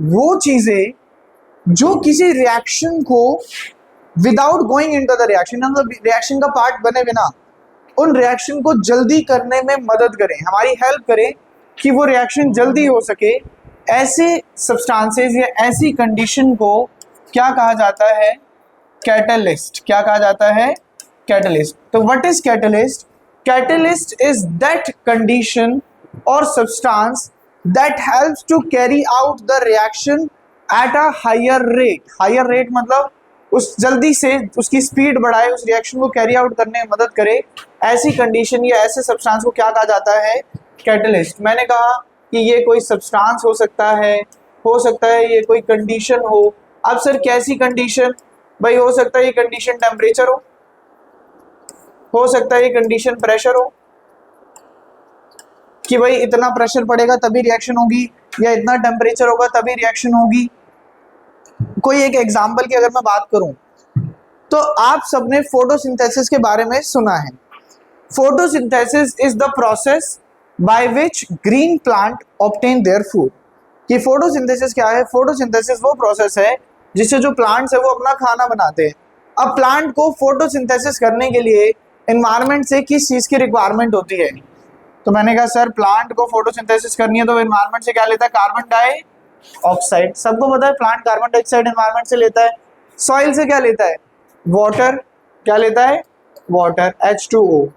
वो चीजें जो किसी रिएक्शन को without going into the reaction, मतलब रिएक्शन का पार्ट बने बिना उन रिएक्शन को जल्दी करने में मदद करें, हमारी हेल्प करें कि वो रिएक्शन जल्दी हो सके, ऐसे सब्सटेंसेस या ऐसी कंडीशन को क्या कहा जाता है? कैटलिस्ट। क्या कहा जाता है? कैटलिस्ट। तो what is catalyst? Catalyst is that condition और substance that helps to carry out the reaction at a higher rate. Higher rate मतलब उस जल्दी से उसकी स्पीड बढ़ाए, उस रिएक्शन को कैरी आउट करने में मदद करे। ऐसी कंडीशन या ऐसे सब्सटेंस को क्या कहा जाता है? कैटलिस्ट। मैंने कहा कि ये कोई सब्सटेंस हो सकता है ये कोई कंडीशन हो। अब सर कैसी कंडीशन? भाई हो सकता है ये कंडीशन टेम्परेचर हो सकता है ये कंडीशन प्रेशर हो, कि भाई इतना प्रेशर पड़ेगा तभी रिएक्शन होगी या इतना टेम्परेचर होगा तभी रिएक्शन होगी। कोई एक एग्जांपल की अगर मैं बात करूं तो आप सबने फोटोसिंथेसिस के बारे में सुना है। Photosynthesis is the process by which green plant obtain their food. कि फोटोसिंथेसिस क्या है? फोटोसिंथेसिस वो प्रोसेस है जिससे जो प्लांट्स है वो अपना खाना बनाते हैं। अब प्लांट को फोटोसिंथेसिस करने के लिए एनवायरनमेंट से किस चीज की रिक्वायरमेंट होती है? तो मैंने कहा सर प्लांट को फोटोसिंथेसिस करनी है तो एनवायरनमेंट से क्या लेता है? Carbon dioxide. सबको पता है प्लांट कार्बन डाइऑक्साइड एनवायरनमेंट से लेता है। सॉइल से क्या लेता है? वाटर। क्या लेता है? Water, H2O।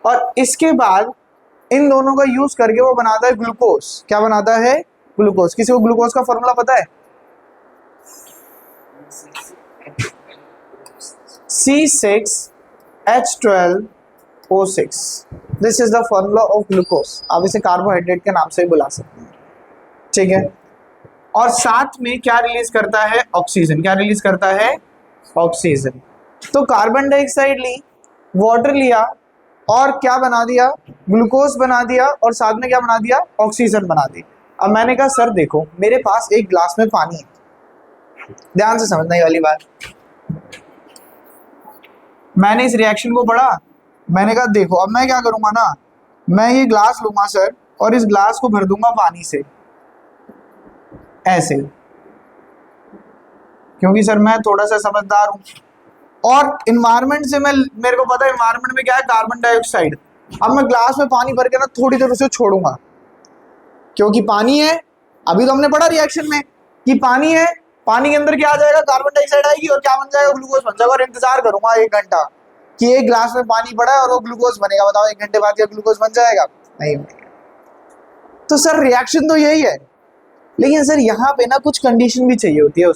और इसके बाद इन दोनों का यूज करके वो बनाता है ग्लूकोज। क्या बनाता है? ग्लूकोज। किसी को ग्लूकोज का फॉर्मूला पता है? C6H12O6। This is the formula of glucose. आप इसे कार्बोहाइड्रेट के नाम से ही बुला सकते हैं, ठीक है। और साथ में क्या रिलीज करता है? ऑक्सीजन। क्या रिलीज करता है? ऑक्सीजन। तो कार्बन डाइऑक्साइड ली, वाटर लिया और क्या बना दिया? ग्लूकोज बना दिया, और साथ में क्या बना दिया? ऑक्सीजन बना दी। अब मैंने कहा सर देखो मेरे पास एक ग्लास में पानी है, ध्यान से समझने वाली बात। मैंने इस रिएक्शन को पढ़ा, मैंने कहा देखो अब मैं क्या करूंगा ना, मैं ये ग्लास लूंगा सर और इस ग्लास को भर दूंगा पानी से, ऐसे, क्योंकि सर मैं थोड़ा सा समझदार हूं। और इन्वायरमेंट से मेरे को पता है इन्वायरमेंट में क्या है? Carbon dioxide. अब मैं ग्लास में पानी भर के ना थोड़ी देर उसे छोड़ूंगा, क्योंकि पानी है। अभी तो हमने पढ़ा रिएक्शन में कि पानी है, पानी के अंदर क्या आ जाएगा? कार्बन डाइऑक्साइड आएगी और क्या बन जाएगा? ग्लूकोज बन जाएगा। और इंतजार करूंगा 1 घंटा कि एक ग्लास में पानी पड़ा है और वो ग्लूकोज बनेगा। बताओ 1 घंटे बाद क्या ग्लूकोज बन जाएगा? नहीं बनेगा। तो सर रिएक्शन तो यही है, लेकिन सर यहाँ पे ना कुछ कंडीशन भी चाहिए होती है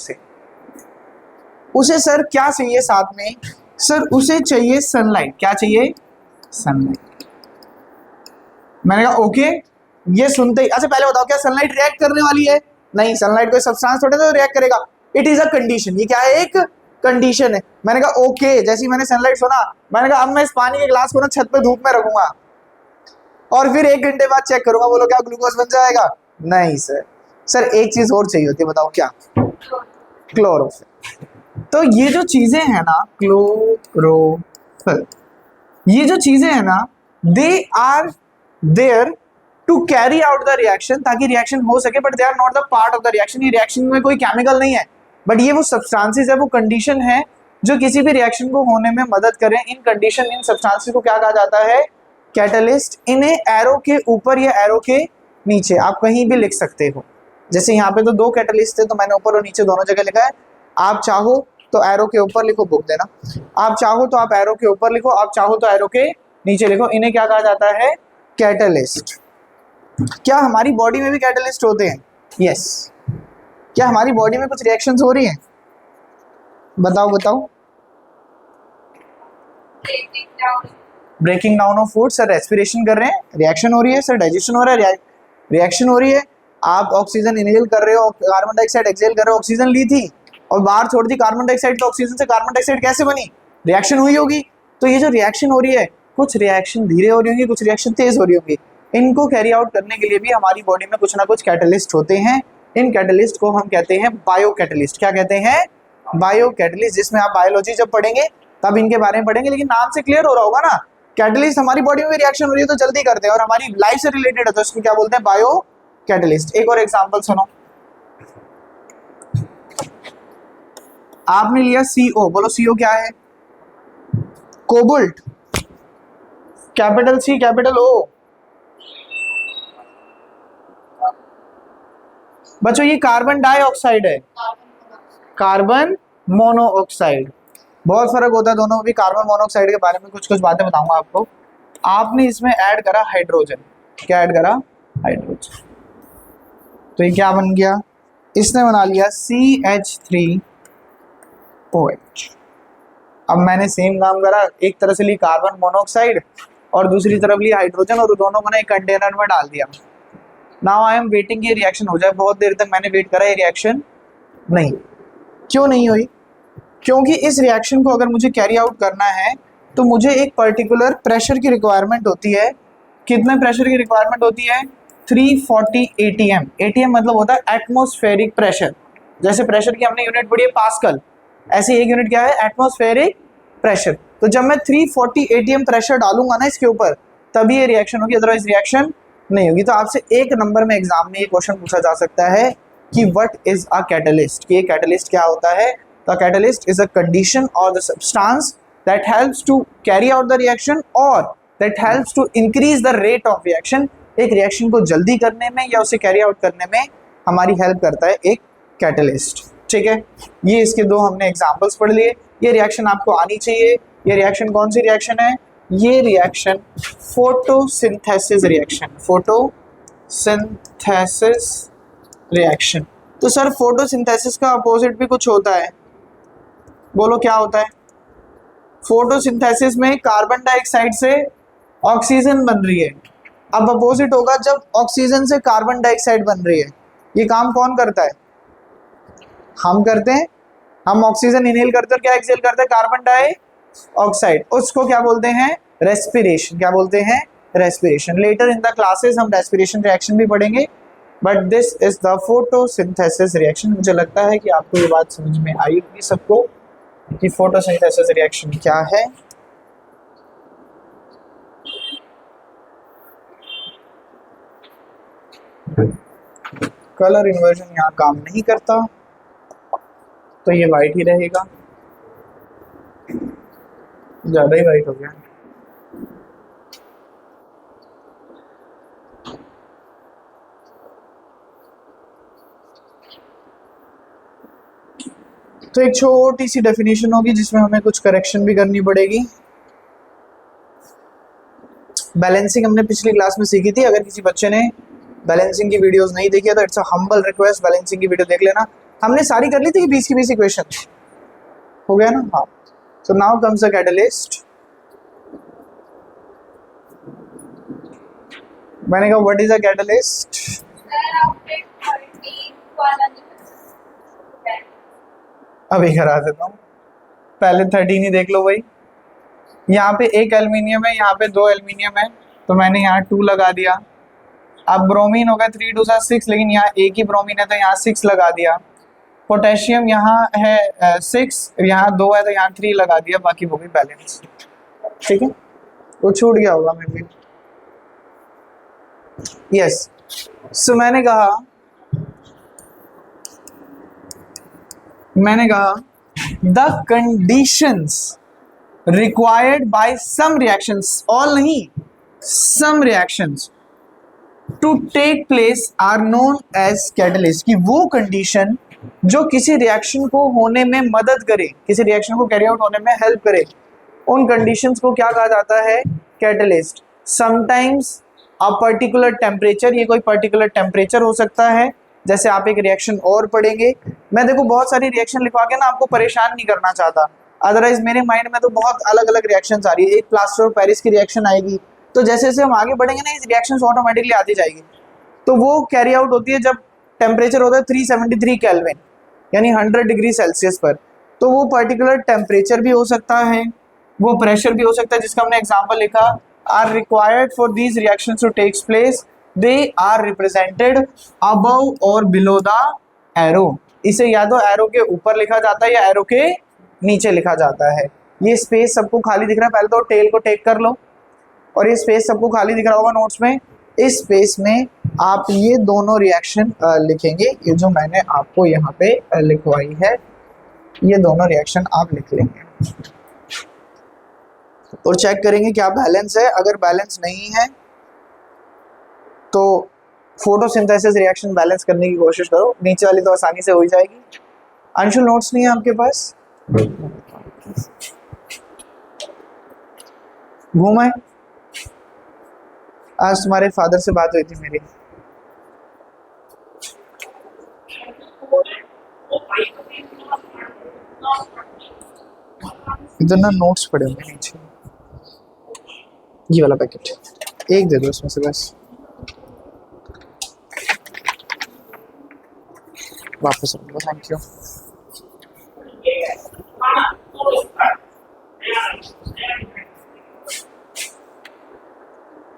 उसे सर क्या चाहिए साथ में? सर उसे चाहिए सनलाइट। क्या चाहिए? सनलाइट। मैंने कहा ओके, ये सुनते ही अच्छा पहले बताओ क्या सनलाइट रिएक्ट करने वाली है? नहीं, सनलाइट कोई सब्सटेंस थोड़े ना रिएक्ट करेगा। It is a condition. ये क्या है? एक कंडीशन है। मैंने कहा ओके, जैसे ही मैंने सनलाइट सुना मैंने कहा अब मैं इस पानी के ग्लास को ना छत पे धूप में रखूंगा और फिर 1 घंटे बाद चेक करूंगा, बोलो क्या ग्लूकोज बन जाएगा? नहीं सर। सर एक चीज और चाहिए होती है, बताओ क्या? क्लोरोफिल। तो ये जो चीजें हैं ना, क्लोरोफिल, ये जो चीजें हैं ना, they are there to carry out the reaction, ताकि रिएक्शन हो सके, but they are not the part of the reaction. ये रिएक्शन में कोई केमिकल नहीं है, बट ये वो सब्सटेंसेस है, वो कंडीशन है जो किसी भी रिएक्शन को होने में मदद करें। इन कंडीशन, इन सब्सटेंसेस को क्या कहा जाता है? कैटलिस्ट। इन्हें एरो के ऊपर या एरो के नीचे आप कहीं भी लिख सकते हो। जैसे यहाँ पे तो 2 कैटलिस्ट थे तो मैंने ऊपर और नीचे दोनों जगह लिखा है। आप चाहो तो एरो के ऊपर लिखो, बोल देना। आप चाहो तो आप एरो के ऊपर लिखो, आप चाहो तो एरो के नीचे लिखो। इन्हें क्या कहा जाता है? कैटलिस्ट। क्या हमारी बॉडी में भी कैटलिस्ट होते हैं? यस। क्या हमारी बॉडी में कुछ रिएक्शंस हो रही हैं? बताओ बताओ। Breaking down of food. Sir respiration कर रहे हैं, रिएक्शन हो रही है। सर डाइजेशन हो रहा है, रिएक्शन हो रही है। आप ऑक्सीजन इनहेल कर रहे हो, कार्बन डाइऑक्साइड एक्सहेल कर रहे हो। ऑक्सीजन ली थी और बाहर छोड़ दी कार्बन डाइऑक्साइड, तो ऑक्सीजन से कार्बन डाइऑक्साइड कैसे बनी? रिएक्शन हुई होगी। तो ये जो रिएक्शन हो रही है, कुछ रिएक्शन धीरे हो रही होंगी, कुछ रिएक्शन तेज हो रही होंगी। इनको कैरी आउट करने के लिए भी हमारी बॉडी में कुछ ना कुछ कैटलिस्ट होते हैं। इन कैटलिस्ट को हम कहते हैं बायो कैटलिस्ट। क्या कहते हैं? Bio catalyst. जिसमें आप बायोलॉजी जब पढ़ेंगे तब इनके बारे में पढ़ेंगे, लेकिन नाम से क्लियर हो रहा होगा ना, कैटलिस्ट हमारी बॉडी में भी रिएक्शन हो रही है तो जल्दी करते हैं और हमारी लाइफ से रिलेटेड है तो इसको क्या बोलते हैं? Bio catalyst. एक और एग्जांपल सुनो। आपने लिया CO, बोलो CO क्या है? Cobalt, capital C capital O। बच्चों ये कार्बन डाइऑक्साइड है, कार्बन मोनोऑक्साइड। बहुत फर्क होता है दोनों में भी। कार्बन मोनोऑक्साइड के बारे में कुछ कुछ बातें बताऊंगा आपको। आपने इसमें ऐड करा हाइड्रोजन, क्या ऐड करा? हाइड्रोजन। तो ये क्या बन गया? इसने बना लिया CH3OH। अब मैंने सेम काम करा, एक तरह से ली कार्बन मोनोऑक्साइड और दूसरी तरफ ली हाइड्रोजन, और दोनों को ना एक कंटेनर में डाल दिया। नाउ आई एम वेटिंग ये रिएक्शन हो जाए। बहुत देर तक मैंने वेट करा, ये रिएक्शन नहीं। क्यों नहीं हुई? क्योंकि इस रिएक्शन को अगर मुझे कैरी आउट करना है तो मुझे एक पर्टिकुलर प्रेशर की रिक्वायरमेंट होती है। कितने प्रेशर की रिक्वायरमेंट होती है? 340 ATM। ATM मतलब होता है एटमॉस्फेरिक प्रेशर। जैसे प्रेशर की हमने यूनिट पढ़ी है पास्कल, ऐसे एक यूनिट क्या है? Atmospheric pressure. तो जब मैं 340 ATM प्रेशर डालूंगा ना इसके ऊपर, तभी ये रिएक्शन होगी, अदरवाइज रिएक्शन नहीं होगी। तो आपसे एक नंबर में एग्जाम में ये क्वेश्चन पूछा जा सकता है कि व्हाट इज अ कैटलिस्ट, कि कैटलिस्ट क्या होता है? The catalyst is a condition और the substance that helps to carry out the reaction और that helps to increase the rate of reaction. एक रिएक्शन को जल्दी करने में या उसे कैरी आउट करने में हमारी हेल्प करता है एक कैटलिस्ट। ठीक है, ये इसके दो हमने एग्जांपल्स पढ़ लिए। ये रिएक्शन आपको आनी चाहिए। ये रिएक्शन कौन सी रिएक्शन है? ये reaction photosynthesis reaction, photosynthesis reaction. तो सर फोटोसिंथेसिस का अपोजिट भी कुछ होता है, बोलो क्या होता है? फोटोसिंथेसिस में कार्बन डाइऑक्साइड से ऑक्सीजन बन रही है। अब अपोजिट होगा जब ऑक्सीजन से कार्बन डाइऑक्साइड बन रही है। ये काम कौन करता है? हम करते हैं। हम ऑक्सीजन इनहेल करते हैं, क्या एक्सहेल करते हैं? Carbon dioxide. उसको क्या बोलते हैं? रेस्पिरेशन। क्या बोलते हैं? Respiration. Later in the classes हम रेस्पिरेशन रिएक्शन भी पढ़ेंगे, but this is the photosynthesis reaction. मुझे लगता है कि आपको ये बात समझ में आई होगी सबको कि फोटोसिंथेसिस रिएक्शन क्या है। कलर इन्वर्जन यहाँ काम नहीं करता, तो ये वाइट ही रहेगा। ज्यादा ही वाइट हो गया। तो एक छोटी सी डेफिनेशन होगी जिसमें हमें कुछ करेक्शन भी करनी पड़ेगी। बैलेंसिंग हमने पिछली क्लास में सीखी थी। अगर किसी बच्चे ने बैलेंसिंग की वीडियोस नहीं देखी है तो it's a humble request, balancing की वीडियो देख लेना। हमने सारी कर ली थी 20 की 20 इक्वेशन, हो गया ना? हाँ। So now comes the catalyst. मैंने कहा व्हाट इज अ कैटलिस्ट? अभी करा देता हूँ, पहले 13 ही देख लो भाई। यहाँ पे एक एल्यूमिनियम है, यहाँ पे 2 एल्यूमिनियम है, तो मैंने यहाँ 2 लगा दिया। अब ब्रोमीन हो गया 3 2 6, लेकिन यहाँ एक ही ब्रोमीन है तो यहाँ 6 लगा दिया। पोटेशियम यहाँ है 6, यहाँ 2 है तो यहाँ 3 लगा दिया, बाकी वो भी बैलेंस। ठीक है, वो छूट गया होगा मे बी। यस, सो मैंने कहा the conditions required by some reactions, all नहीं, some reactions to take place are known as catalyst. कि वो कंडीशन जो किसी रिएक्शन को होने में मदद करे, किसी रिएक्शन को कैरी आउट होने में हेल्प करे, उन कंडीशंस को क्या कहा जाता है? Catalyst. Sometimes a particular temperature, ये कोई पर्टिकुलर टेम्परेचर हो सकता है। जैसे आप एक रिएक्शन और पढ़ेंगे, मैं देखो बहुत सारी रिएक्शन लिखवा के ना आपको परेशान नहीं करना चाहता, अदरवाइज मेरे माइंड में तो बहुत अलग अलग रिएक्शंस आ रही है। एक प्लास्टर ऑफ पेरिस की रिएक्शन आएगी, तो जैसे जैसे हम आगे बढ़ेंगे ना, ये रिएक्शंस ऑटोमेटिकली आती जाएगी। तो वो कैरी आउट होती है जब टेम्परेचर होता है 373 केल्विन, यानी 100 डिग्री सेल्सियस पर। तो वो पर्टिकुलर टेम्परेचर भी हो सकता है, वो प्रेशर भी हो सकता है, जिसका हमने एग्जाम्पल लिखा, are required for these reactions to takes place, they are represented above और बिलो द एरो। इसे या तो एरो के ऊपर लिखा जाता है या एरो के नीचे लिखा जाता है। ये स्पेस सबको खाली दिख रहा है, पहले तो टेल को टेक कर लो, और ये स्पेस सबको खाली दिख रहा होगा नोट्स में। इस स्पेस में आप ये दोनों रिएक्शन लिखेंगे, ये जो मैंने आपको यहाँ पे लिखवाई है, ये दोनों रिएक्शन आप लिख लेंगे और चेक करेंगे क्या बैलेंस है। अगर बैलेंस नहीं है तो फोटोसिंथेसिस रिएक्शन बैलेंस करने की कोशिश करो, नीचे वाली तो आसानी से हो ही जाएगी। अंशुल नोट्स नहीं है आपके पास? घूमा आज तुम्हारे फादर से बात हुई थी मेरी, इधर ना नोट्स पड़े होंगे नीचे, ये वाला पैकेट एक दे दो इसमें से बस, वापस रख दो, थैंक यू।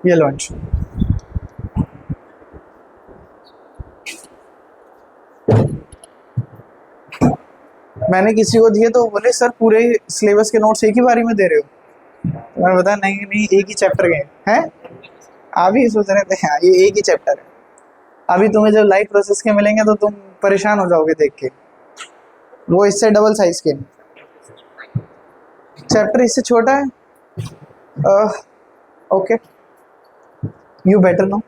ये लो अंशु। मैंने किसी को दिए तो बोले सर पूरे सिलेबस के नोट्स एक ही बारी में दे रहे हो, तो मैंने बताया नहीं नहीं एक ही चैप्टर के हैं। आप ही सोच रहे थे हाँ ये एक ही चैप्टर है, अभी तुम्हें जब लाइव प्रोसेस के मिलेंगे तो तुम परेशान हो जाओगे देख के, वो इससे डबल साइज के चैप्टर इससे छोटा है। Okay you better know.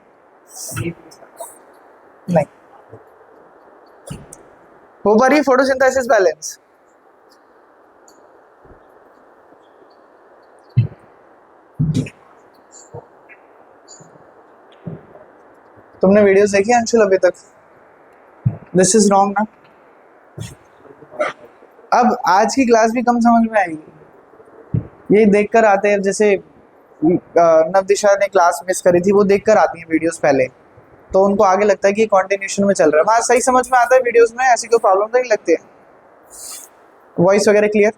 नहीं हो पा रही है फोटोसिंथेसिस बैलेंस? तुमने वीडियोस देखी अंशुल अभी तक? दिस इज रॉन्ग ना। अब आज की क्लास भी कम समझ में आएगी, ये देखकर आते हैं, जैसे नवदिशा ने क्लास मिस करी थी, वो देखकर आती है वीडियोस पहले, तो उनको आगे लगता है कि कंटिन्यूशन में चल रहा है। वहाँ सही समझ में आता है वीडियोस में, ऐसी कोई प्रॉब्लम तो नहीं लगती है? वॉइस वगैरह क्लियर?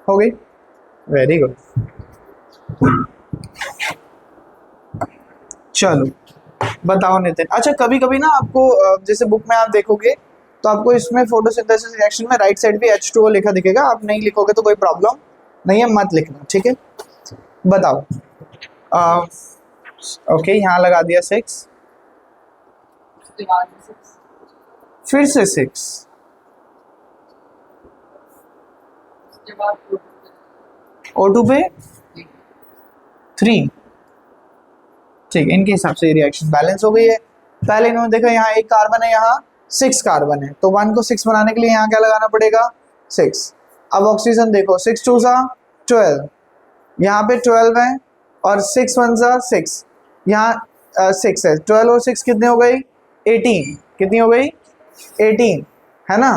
हो गई, वेरी गुड। चलो बताओ नितिन। अच्छा कभी कभी ना आपको जैसे बुक में आप देखोगे तो आपको इसमें फोटोसिंथेसिस रिएक्शन में राइट साइड भी H2O लिखा दिखेगा, आप नहीं लिखोगे तो कोई प्रॉब्लम नहीं है, मत लिखना, ठीक है। बताओ ओके यहाँ लगा दिया 6, फिर से 6, O2 पे 3, ठीक है। इनके हिसाब से रिएक्शन बैलेंस हो गई है। पहले इन्होंने देखा यहाँ एक कार्बन है, यहाँ 6 कार्बन है, तो 1 को 6 बनाने के लिए यहाँ क्या लगाना पड़ेगा 6। अब ऑक्सीजन देखो 6 2 सा 12, यहाँ पे 12 है और 6 1 सा 6, यहाँ 6 है, 12 और 6 कितने हो गई 18, कितनी हो गई 18 है ना।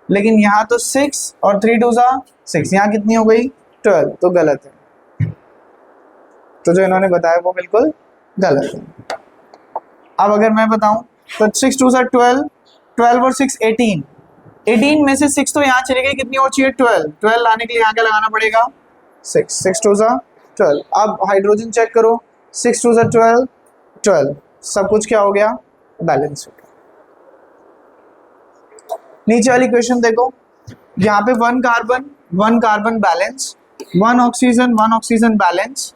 लेकिन यहाँ तो 6 और 3 2 सा 6, यहाँ कितनी हो गई 12, तो गलत है। तो जो इन्होंने बताया वो बिल्कुल गलत है। अब अगर मैं बताऊं तो 6 2 सा 12, 12 और 6 18, 18 में से 6 तो यहाँ चली गई, कितनी और चाहिए 12, 12 लाने के लिए यहाँ क्या लगाना पड़ेगा 6, 6 2 सा 12। अब हाइड्रोजन चेक करो 6 2 सा 12, 12, सब कुछ क्या हो गया बैलेंस हो गया। नीचे वाली क्वेश्चन देखो, यहाँ पे 1 carbon balance, 1 oxygen balance,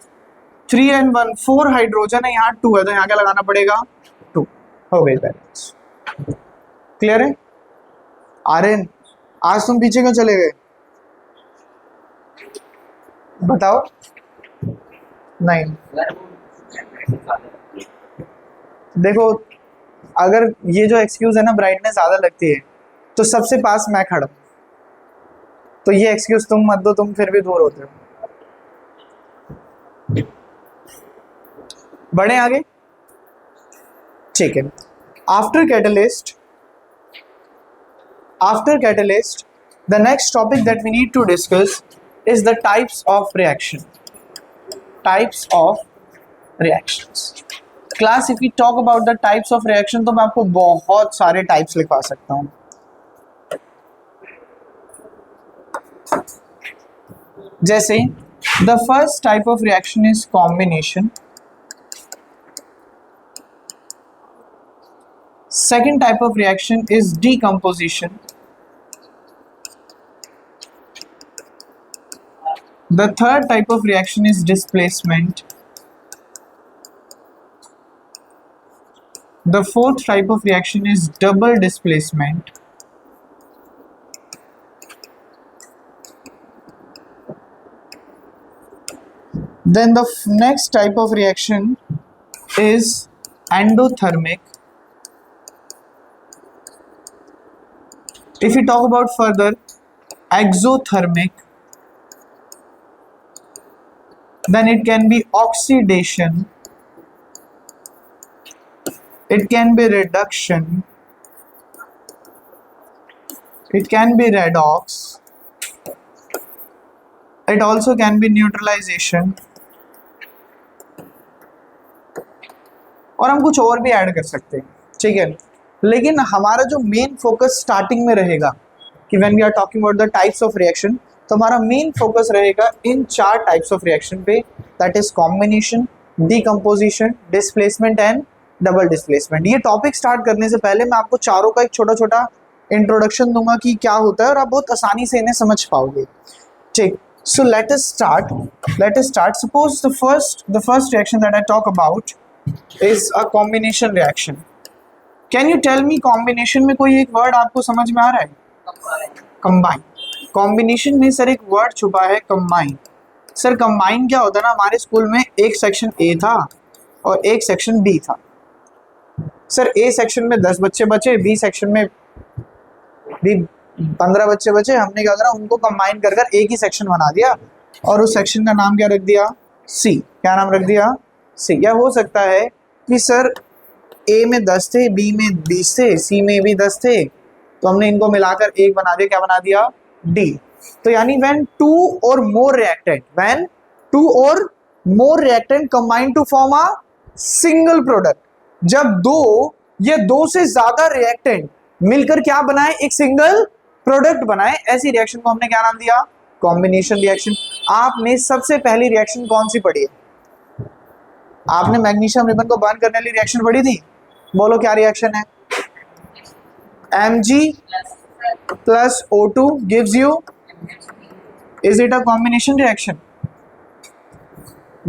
3 and 1 4 hydrogen है, यहाँ 2 है, तो यहाँ क्या लगाना पड़ेगा 2, हो गई बैलेंस। क्लियर है? आर्यन आज तुम पीछे क्यों चले गए बताओ? नहीं देखो, अगर ये जो एक्सक्यूज है ना ब्राइटनेस ज्यादा लगती है तो सबसे पास मैं खड़ा, तो ये एक्सक्यूज तुम मत दो, तुम फिर भी दूर होते हो। बढ़े आगे, ठीक है। After catalyst the next topic that we need to discuss is the types of reactions. Class, if we talk about the types of reaction तो मैं आपको बहुत सारे types लिखवा सकता हूँ। जैसे the first type of reaction is combination, second type of reaction is decomposition, The third type of reaction is displacement. The fourth type of reaction is double displacement. Then the next type of reaction is endothermic. If we talk about further, exothermic, then it can be oxidation, it can be reduction, it can be redox, it also can be neutralization, और हम कुछ और भी add कर सकते हैं, ठीक है। लेकिन हमारा जो मेन फोकस स्टार्टिंग में रहेगा कि when we are talking about the types of reaction, तो हमारा मेन फोकस रहेगा इन 4 टाइप्स ऑफ रिएक्शन पे, that is combination, decomposition, displacement and double displacement. ये टॉपिक स्टार्ट करने से पहले मैं आपको चारों का एक छोटा छोटा इंट्रोडक्शन दूंगा कि क्या होता है, और आप बहुत आसानी से इन्हें समझ पाओगे, ठीक। So let us start. Suppose the first reaction that I talk about is a combination reaction. Can you tell me combination में कोई एक वर्ड आपको समझ में आ रहा है? Combine. Combination में सर एक वर्ड छुपा है combine. सर combine क्या होता है ना, हमारे स्कूल में एक सेक्शन A था और एक सेक्शन B था। सर A सेक्शन में 10 बच्चे बचे, B सेक्शन में भी 15 बच्चे बचे। हमने क्या करा, उनको कंबाइन कर कर एक ही सेक्शन बना दिया और उस सेक्शन का नाम क्या रख दिया? C। क्या नाम रख दिया? C। या हो सकता है कि सर A में 10 थे, B में 20 थे, C में भी 10 थे, तो हमने इनको मिलाकर एक बना दिया। क्या बना दिया? D। तो यानी when two or more reactant combine to form a single product, जब दो या दो से ज्यादा रिएक्टेंट मिलकर क्या बनाए? एक सिंगल प्रोडक्ट बनाए, ऐसी रिएक्शन को हमने क्या नाम दिया? Combination reaction. आपने सबसे पहली रिएक्शन कौन सी पढ़ी है? आपने मैग्नीशियम रिबन को बर्न करने वाली रिएक्शन पढ़ी थी। बोलो क्या रिएक्शन है? Mg plus O2 gives you, is it a combination reaction?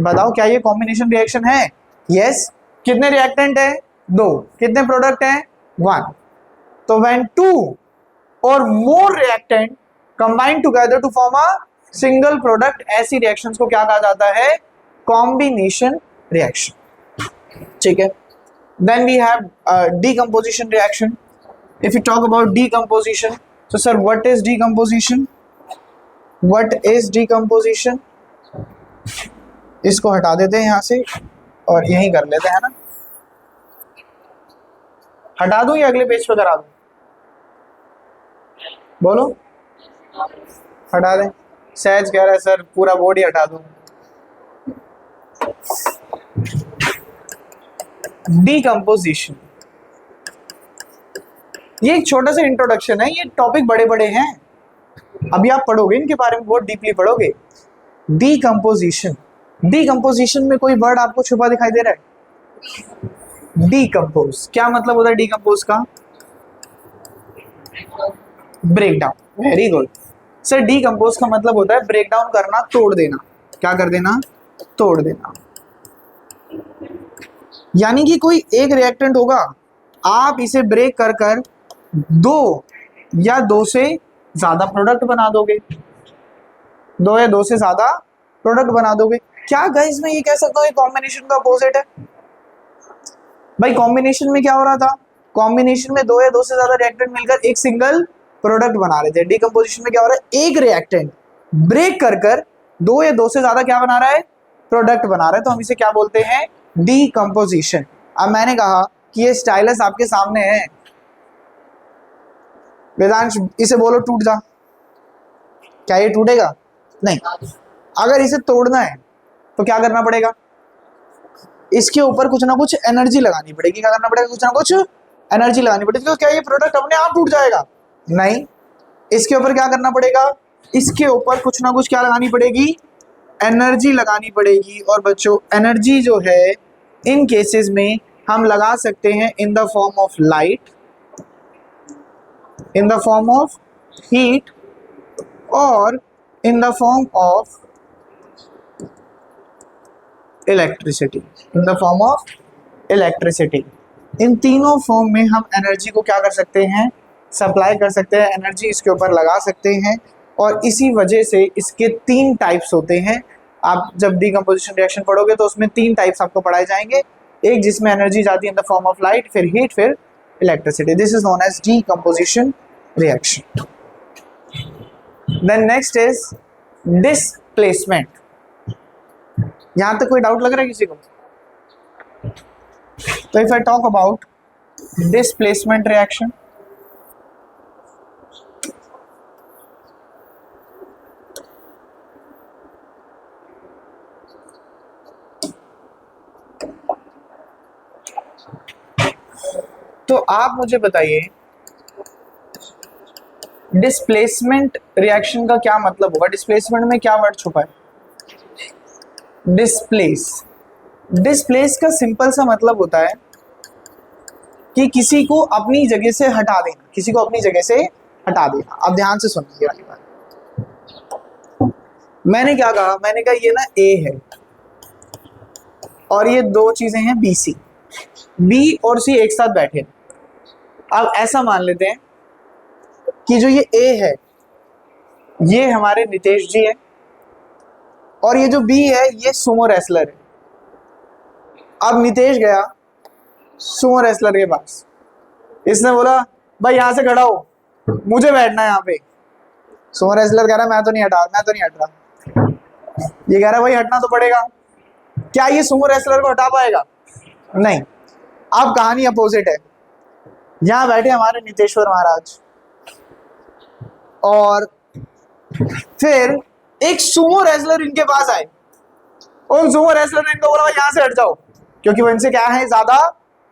बताओ क्या ये कॉम्बिनेशन रिएक्शन है? यस। कितने रिएक्टेंट है? 2। कितने प्रोडक्ट है? 1। तो when 2 or more reactant combine together to form a single product, ऐसी रिएक्शंस को क्या कहा जाता है? कॉम्बिनेशन reaction, ठीक है। Then we have decomposition reaction. If you talk about decomposition, so sir, what is decomposition? What is decomposition? इसको हटा देते हैं यहाँ से और यहीं कर लेते हैं ना। हटा दूं या अगले पेज पे करा दूं? बोलो। हटा दें। सहज कह रहा है सर पूरा बोर्ड ही हटा दूं। डीकम्पोजिशन, ये एक छोटा सा इंट्रोडक्शन है। ये टॉपिक बड़े बड़े हैं, अभी आप पढ़ोगे इनके बारे में, बहुत डीपली पढ़ोगे। डीकम्पोजिशन, डीकम्पोजिशन में कोई वर्ड आपको छुपा दिखाई दे रहा है? डीकम्पोज, क्या मतलब होता है डीकम्पोज का? Break down. Very good sir, decompose का मतलब होता है ब्रेक डाउन करना, तोड़ देना। क्या कर देना? तोड़ देना। यानी कि कोई एक रिएक्टेंट होगा, आप इसे ब्रेक कर कर 2 या 2 से ज्यादा प्रोडक्ट बना दोगे, 2 या 2 से ज्यादा प्रोडक्ट बना दोगे। क्या गाइस मैं ये कह सकता हूँ कॉम्बिनेशन का अपोजिट है? भाई कॉम्बिनेशन में क्या हो रहा था? कॉम्बिनेशन में 2 या 2 से ज्यादा रिएक्टेंट मिलकर एक सिंगल प्रोडक्ट बना रहे थे। डिकम्पोजिशन में क्या हो रहा है? एक रिएक्टेंट ब्रेक कर कर 2 या 2 से ज्यादा क्या बना रहा है? प्रोडक्ट बना रहा है। तो हम इसे क्या बोलते हैं? डीकम्पोजिशन। अब मैंने कहा कि ये स्टाइलस आपके सामने है, वेदांश इसे बोलो टूट जा। क्या ये टूटेगा? नहीं। अगर इसे तोड़ना है तो क्या करना पड़ेगा? इसके ऊपर कुछ ना कुछ एनर्जी लगानी पड़ेगी। क्या करना पड़ेगा? कुछ ना कुछ एनर्जी लगानी पड़ेगी। तो क्या ये प्रोडक्ट अपने आप टूट जाएगा? नहीं। इसके ऊपर क्या करना पड़ेगा? इसके ऊपर कुछ ना कुछ क्या लगानी पड़ेगी? एनर्जी लगानी पड़ेगी। और बच्चों एनर्जी जो है इन केसेस में हम लगा सकते हैं in the form of light, in the form of heat और in the form of electricity, in the form of electricity. इन तीनों फॉर्म में हम एनर्जी को क्या कर सकते हैं, सप्लाई कर सकते हैं, एनर्जी इसके ऊपर लगा सकते हैं। और इसी वजह से इसके 3 टाइप्स होते हैं। आप जब डीकम्पोजिशन रिएक्शन पढ़ोगे तो उसमें 3 टाइप्स आपको पढ़ाए जाएंगे, एक जिसमें एनर्जी जाती है in the form of light, फिर हीट, फिर electricity. This is known as decomposition reaction. Then next is displacement. यहां तक कोई डाउट लग रहा है किसी को? तो if I talk about displacement reaction, तो आप मुझे बताइए डिस्प्लेसमेंट रिएक्शन का क्या मतलब होगा? डिस्प्लेसमेंट में क्या वर्ड छुपा है? डिस्प्लेस। डिस्प्लेस का सिंपल सा मतलब होता है कि किसी को अपनी जगह से हटा देना, किसी को अपनी जगह से हटा देना। अब ध्यान से सुनिए वाली बात। मैंने क्या कहा? मैंने कहा ये ना ए है और ये 2 चीजें हैं बी सी। बी और सी एक साथ बैठे। अब ऐसा मान लेते हैं कि जो ये ए है ये हमारे नितेश जी है और ये जो बी है ये सुमो रेसलर है। अब नितेश गया सुमो रेसलर के पास, इसने बोला भाई यहां से खड़ा हो, मुझे बैठना है यहाँ पे। सुमो रेसलर कह रहा मैं तो नहीं हट रहा। ये कह रहा भाई हटना तो पड़ेगा। क्या ये सुमो रेसलर को हटा पाएगा? नहीं। अब कहानी अपोजिट है। यहां बैठे हमारे नितेश्वर महाराज और फिर एक सुमो रेसलर इनके पास आए और सुमो रेसलर ने इनको बोला यहां से हट जाओ, क्योंकि वो इनसे क्या है, ज्यादा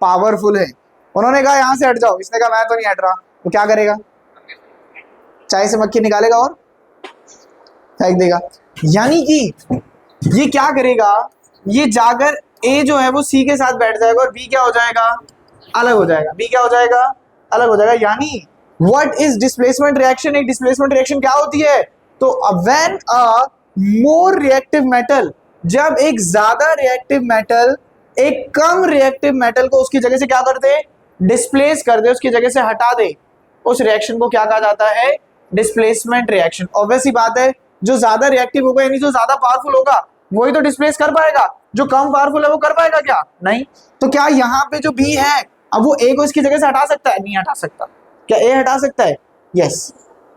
पावरफुल है। उन्होंने कहा यहां से हट जाओ, इसने कहा मैं तो नहीं हट रहा। वो क्या करेगा? चाय से मक्खी निकालेगा और फेंक देगा। यानी कि ये क्या करेगा, ये जाकर ए जो है वो सी के साथ बैठ जाएगा और बी क्या हो जाएगा, अलग हो जाएगा। बी क्या हो जाएगा, अलग हो जाएगा। यानी व्हाट इज डिस्प्लेसमेंट रिएक्शन? एक डिस्प्लेसमेंट रिएक्शन क्या होती है? तो when a more reactive metal, जब एक ज्यादा रिएक्टिव मेटल एक कम रिएक्टिव मेटल को उसकी जगह से क्या कर दे, डिस्प्लेस कर दे, उसकी जगह से हटा दे, उस रिएक्शन को क्या कहा जाता है, डिस्प्लेसमेंट रिएक्शन। ऑब्वियसली बात है, जो ज्यादा रिएक्टिव होगा यानी जो ज्यादा पावरफुल होगा वही तो डिस्प्लेस कर पाएगा, जो कम पावरफुल है वो कर पाएगा क्या? नहीं। तो क्या यहाँ पे जो बी है अब वो ए को इसकी जगह से हटा सकता है? नहीं हटा सकता। क्या ए हटा सकता है? यस।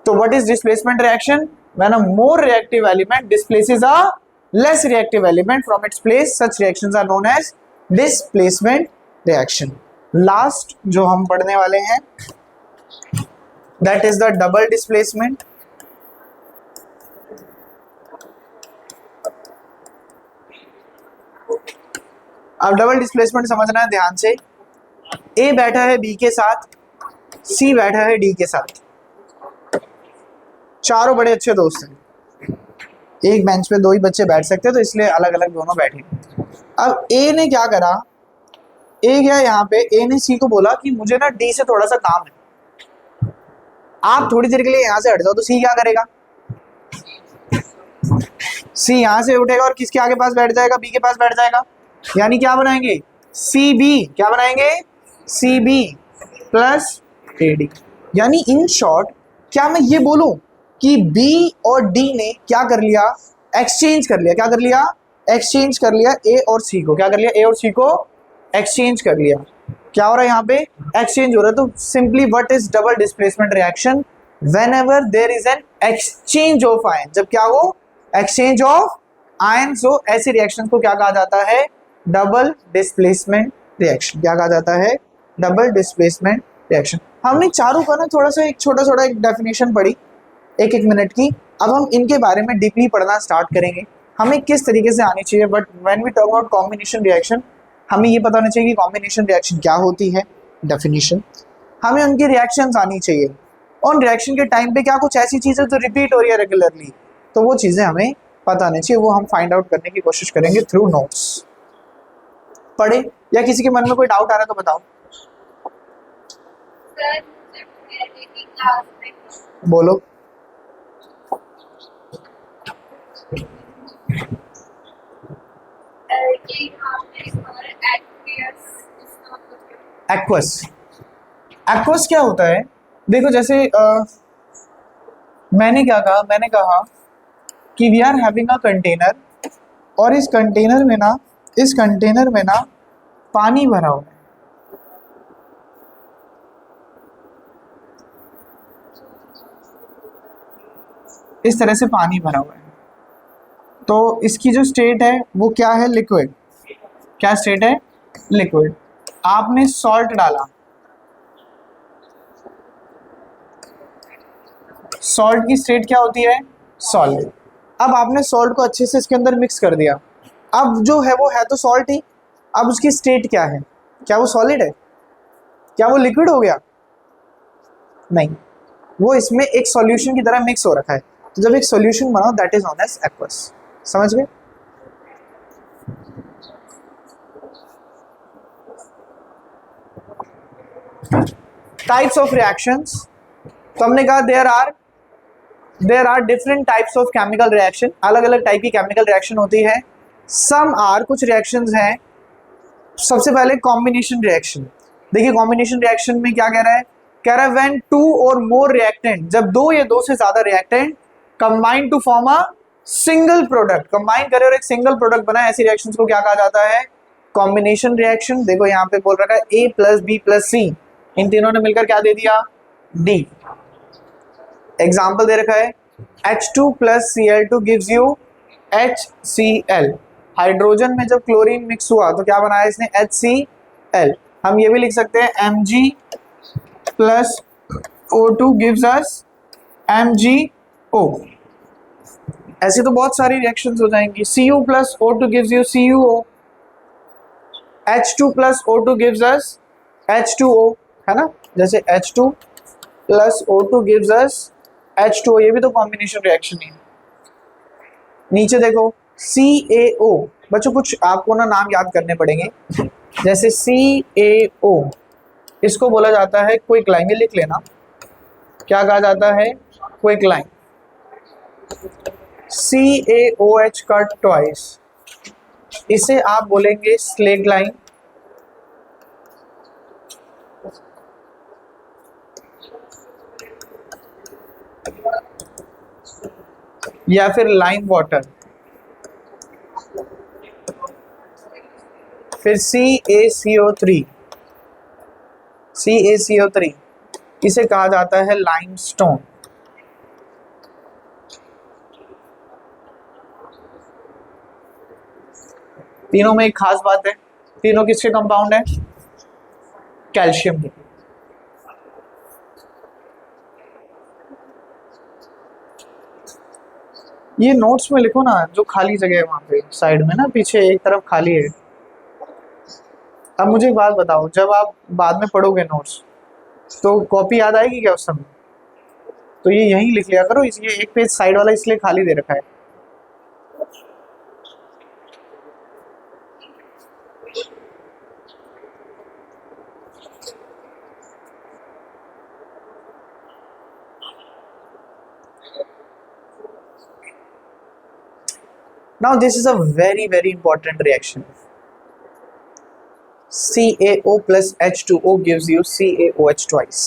तो what is displacement reaction? When a more reactive element displaces a less reactive element from its place, such reactions are known as displacement reaction. Last जो हम पढ़ने वाले हैं that is the double displacement. अब double displacement समझना है ध्यान से। ए बैठा है बी के साथ, सी बैठा है डी के साथ, चारों बड़े अच्छे दोस्त हैं। एक बेंच पे 2 ही बच्चे बैठ सकते हैं तो इसलिए अलग अलग दोनों बैठे। अब ए ने क्या करा, ए गया यहाँ पे, ए ने सी को बोला कि मुझे ना डी से थोड़ा सा काम है, आप थोड़ी देर के लिए यहाँ से हट जाओ। तो सी क्या करेगा, सी यहाँ से उठेगा और किसके आगे पास बैठ जाएगा, बी के पास बैठ जाएगा। यानी क्या बनाएंगे, सी बी, क्या बनाएंगे, C B plus A D. यानी इन शॉर्ट क्या मैं ये बोलूं कि बी और डी ने क्या कर लिया, एक्सचेंज कर लिया। क्या कर लिया, एक्सचेंज कर लिया ए और सी को। क्या कर लिया, ए और सी को एक्सचेंज कर लिया। क्या हो रहा है यहाँ पे, एक्सचेंज हो रहा है। तो simply what is double displacement reaction? Whenever there is an exchange of ion, जब क्या हो, एक्सचेंज ऑफ आयन। सो ऐसे रिएक्शन को क्या कहा जाता है, डबल डिस्प्लेसमेंट रिएक्शन। क्या कहा जाता है, डबल डिस्प्लेसमेंट रिएक्शन। हमने चारों का ना थोड़ा सा एक छोटा एक डेफिनेशन पढ़ी 1-1 मिनट की। अब हम इनके बारे में डीपली पढ़ना स्टार्ट करेंगे, हमें किस तरीके से आनी चाहिए। But when we talk about combination reaction, हमें ये पता होना चाहिए कि कॉम्बिनेशन रिएक्शन क्या होती है, डेफिनेशन, हमें उनकी रिएक्शंस आनी चाहिए। उन रिएक्शन के टाइम पे क्या कुछ ऐसी चीज़ें जो रिपीट हो रही है रेगुलरली, तो वो चीज़ें हमें पता नहीं चाहिए, वो हम फाइंड आउट करने की कोशिश करेंगे थ्रू नोट्स। पढ़े या किसी के मन में कोई डाउट आ रहा है तो बताओ। बोलो। कि एक्वस। एक्वस क्या होता है? देखो जैसे मैंने कहा कि we are having a container, और इस कंटेनर में ना पानी भरा हुआ है। इस तरह से पानी भरा हुआ है, तो इसकी जो स्टेट है वो क्या है? लिक्विड। क्या स्टेट है? लिक्विड। आपने सॉल्ट डाला, सॉल्ट की स्टेट क्या होती है? सॉलिड। अब आपने सॉल्ट को अच्छे से इसके अंदर मिक्स कर दिया, अब जो है वो है तो सॉल्ट ही, अब उसकी स्टेट क्या है? क्या वो सॉलिड है? क्या वो लिक्विड हो गया? नहीं, वो इसमें एक सॉल्यूशन की तरह मिक्स हो रखा है। तो जब एक सॉल्यूशन बना that is known as aqueous. समझ गए? टाइप्स ऑफ रिएक्शंस, तो हमने कहा there are different types of chemical reaction, अलग अलग टाइप की केमिकल रिएक्शन होती है। सम आर, कुछ रिएक्शंस हैं। सबसे पहले कॉम्बिनेशन रिएक्शन। देखिए कॉम्बिनेशन रिएक्शन में क्या कह रहा है? कह रहा है व्हेन टू और मोर रिएक्टेंट, जब दो या दो से ज्यादा reactant combine to form a single product, combine करे और एक सिंगल प्रोडक्ट बनाए, ऐसी रिएक्शंस को क्या कहा जाता है? Combination reaction. देखो यहाँ पे बोल रखा है A प्लस बी प्लस सी, इन तीनों ने मिलकर क्या दे दिया? D। एग्जाम्पल दे रखा है H2 plus Cl2 gives you HCl। Hydrogen में जब क्लोरीन मिक्स हुआ तो क्या बनाया इसने? HCl। हम ये भी लिख सकते हैं Mg plus O2 gives us MgO। ऐसे तो बहुत सारी रिएक्शंस हो जाएंगी। Cu plus O2 gives you CuO, H2 plus O2 gives us H2O, है ना? जैसे H2 plus O2 gives us H2O, ये भी तो कॉम्बिनेशन रिएक्शन है। नीचे देखो CaO, बच्चों कुछ आपको ना नाम याद करने पड़ेंगे। जैसे CaO, इसको बोला जाता है क्विकलाइन, ये लिख लेना। क्या कहा जाता है? क्विकलाइन। CaOH का ट्वाइस, इसे आप बोलेंगे स्लेगलाइन, या फिर लाइम वाटर। फिर CaCO3 इसे कहा जाता है लाइमस्टोन। तीनों में एक खास बात है, तीनों किसके कंपाउंड है? कैल्शियम के। ये नोट्स में लिखो ना, जो खाली जगह है वहां पे साइड में ना, पीछे एक तरफ खाली है। अब मुझे एक बात बताओ, जब आप बाद में पढ़ोगे नोट्स तो कॉपी याद आएगी क्या उस समय? तो ये यहीं लिख लिया करो, ये एक पेज साइड वाला इसलिए खाली दे रखा है। Now this is a very very important reaction. CaO plus H2O gives you CaOH twice.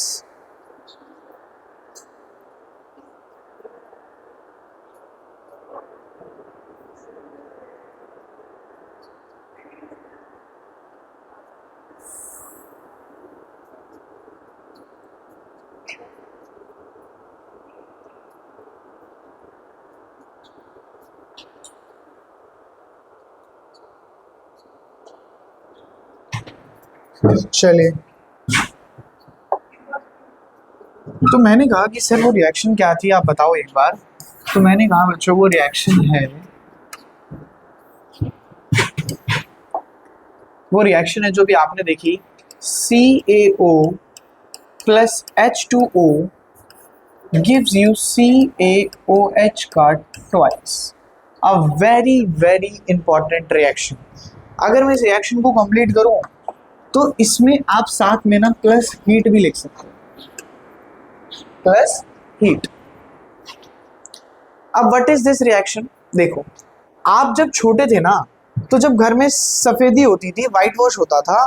चलिए, तो मैंने कहा कि सर वो रिएक्शन क्या थी, आप बताओ एक बार। तो मैंने कहा बच्चों वो रिएक्शन है, वो रिएक्शन है जो भी आपने देखी, CaO plus H2O gives you CaOH का twice. A very very important reaction. अगर मैं इस रिएक्शन को कंप्लीट करूं तो इसमें आप साथ में ना प्लस हीट भी लिख सकते हो, प्लस हीट। अब व्हाट इज दिस रिएक्शन? देखो, आप जब छोटे थे ना, तो जब घर में सफेदी होती थी, व्हाइट वॉश होता था,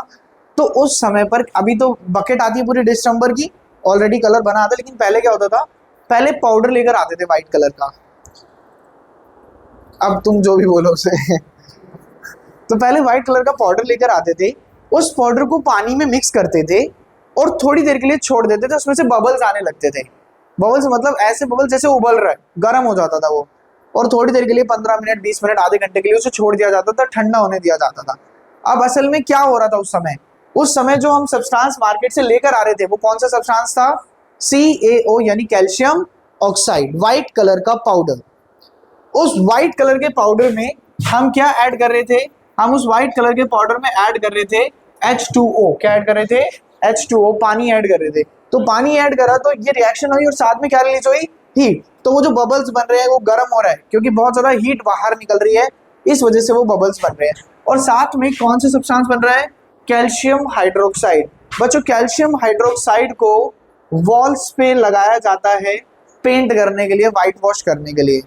तो उस समय पर अभी तो बकेट आती है पूरी डिश टम्बर की, ऑलरेडी कलर बना आता है, लेकिन पहले क्या होता था, पहले पाउडर लेकर आते थे व्हाइट कलर का, अब तुम जो भी बोलो उसे तो पहले व्हाइट कलर का पाउडर लेकर आते थे, उस पाउडर को पानी में मिक्स करते थे और थोड़ी देर के लिए छोड़ देते थे, उसमें से बबल्स आने लगते थे। बबल्स मतलब ऐसे बबल्स जैसे उबल रहा है, गर्म हो जाता था वो, और थोड़ी देर के लिए 15 मिनट 20 मिनट आधे घंटे के लिए उसे छोड़ दिया जाता था, ठंडा होने दिया जाता था। अब असल में क्या हो रहा था उस समय जो हम सब्सटेंस मार्केट से लेकर आ रहे थे वो कौन सा सब्सटेंस था, CaO यानी कैल्शियम ऑक्साइड, व्हाइट कलर का पाउडर। उस व्हाइट कलर के पाउडर में हम क्या ऐड कर रहे थे, हम उस व्हाइट कलर के पाउडर में ऐड कर रहे थे H2O। क्या ऐड कर रहे थे, H2O, पानी ऐड कर रहे थे। तो पानी ऐड करा तो ये रिएक्शन हुई और साथ में क्या रिलीज हुई, हीट। तो वो जो बबल्स बन रहे हैं वो गर्म हो रहा है क्योंकि बहुत ज्यादा हीट बाहर निकल रही है, इस वजह से वो बबल्स बन रहे हैं। और साथ में कौन सा सब्सटेंस बन रहा है, कैल्शियम हाइड्रोक्साइड। बच्चों कैल्शियम हाइड्रोक्साइड को वॉल्स पे लगाया जाता है पेंट करने के लिए, व्हाइट वॉश करने के लिए,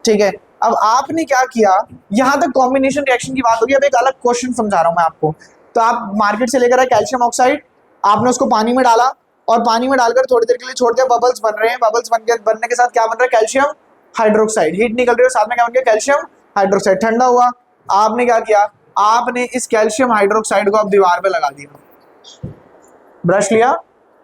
ठीक है। अब आपने क्या किया, यहां तक कॉम्बिनेशन रिएक्शन की बात होगी। अब एक अलग क्वेश्चन समझा रहा हूं मैं आपको। तो आप मार्केट से लेकर आए कैल्शियम ऑक्साइड, आपने उसको पानी में डाला और पानी में डालकर थोड़ी देर के लिए छोड़ दिया, बबल्स बन रहे हैं। बबल्स बनने के साथ क्या बन रहा है, कैल्शियम हाइड्रोक्साइड, हीट निकल रही है, साथ में क्या बन गया, कैल्शियम हाइड्रोक्साइड। ठंडा हुआ, आपने क्या किया, आपने इस कैल्शियम हाइड्रोक्साइड को अब दीवार पे लगा दिया, ब्रश लिया